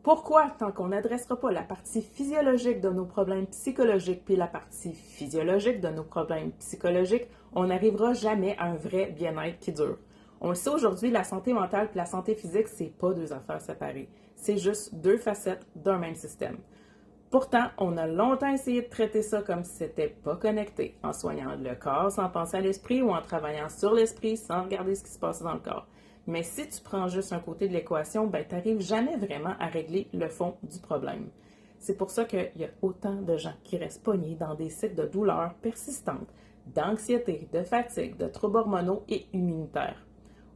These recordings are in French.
Pourquoi, tant qu'on n'adressera pas la partie physiologique de nos problèmes psychologiques puis la partie physiologique de nos problèmes psychologiques, on n'arrivera jamais à un vrai bien-être qui dure. On le sait aujourd'hui, la santé mentale puis la santé physique, c'est pas deux affaires séparées. C'est juste deux facettes d'un même système. Pourtant, on a longtemps essayé de traiter ça comme si c'était pas connecté, en soignant le corps sans penser à l'esprit ou en travaillant sur l'esprit sans regarder ce qui se passe dans le corps. Mais si tu prends juste un côté de l'équation, ben t'arrives jamais vraiment à régler le fond du problème. C'est pour ça qu'il y a autant de gens qui restent pognés dans des cycles de douleurs persistantes, d'anxiété, de fatigue, de troubles hormonaux et immunitaires.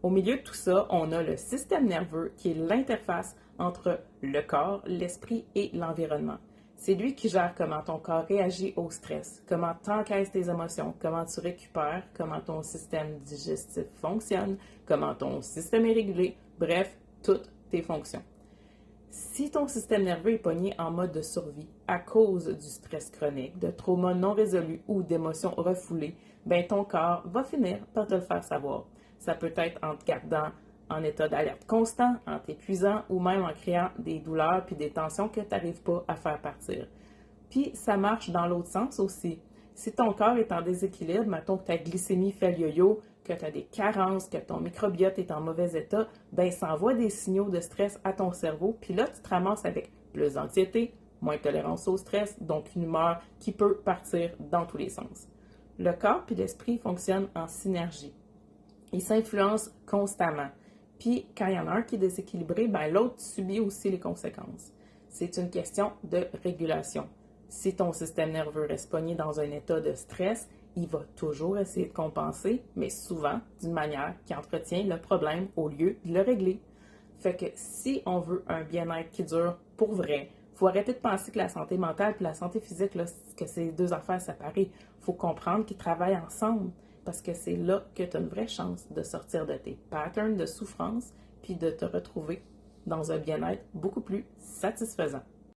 Au milieu de tout ça, on a le système nerveux qui est l'interface entre le corps, l'esprit et l'environnement. C'est lui qui gère comment ton corps réagit au stress, comment tu encaisses tes émotions, comment tu récupères, comment ton système digestif fonctionne, comment ton système est régulé, bref, toutes tes fonctions. Si ton système nerveux est pogné en mode de survie à cause du stress chronique, de traumas non résolus ou d'émotions refoulées, ben ton corps va finir par te le faire savoir. Ça peut être en te gardant en état d'alerte constant, en t'épuisant ou même en créant des douleurs puis des tensions que tu n'arrives pas à faire partir. Puis ça marche dans l'autre sens aussi. Si ton corps est en déséquilibre, mettons que ta glycémie fait le yo-yo, que tu as des carences, que ton microbiote est en mauvais état, ben ça envoie des signaux de stress à ton cerveau, puis là tu te ramasses avec plus d'anxiété, moins de tolérance au stress, donc une humeur qui peut partir dans tous les sens. Le corps puis l'esprit fonctionnent en synergie. Ils s'influencent constamment. Puis, quand il y en a un qui est déséquilibré, ben, l'autre subit aussi les conséquences. C'est une question de régulation. Si ton système nerveux reste pogné dans un état de stress, il va toujours essayer de compenser, mais souvent d'une manière qui entretient le problème au lieu de le régler. Fait que si on veut un bien-être qui dure pour vrai, il faut arrêter de penser que la santé mentale et la santé physique, là, que c'est deux affaires séparées. Il faut comprendre qu'ils travaillent ensemble parce que c'est là que tu as une vraie chance de sortir de tes patterns de souffrance puis de te retrouver dans un bien-être beaucoup plus satisfaisant.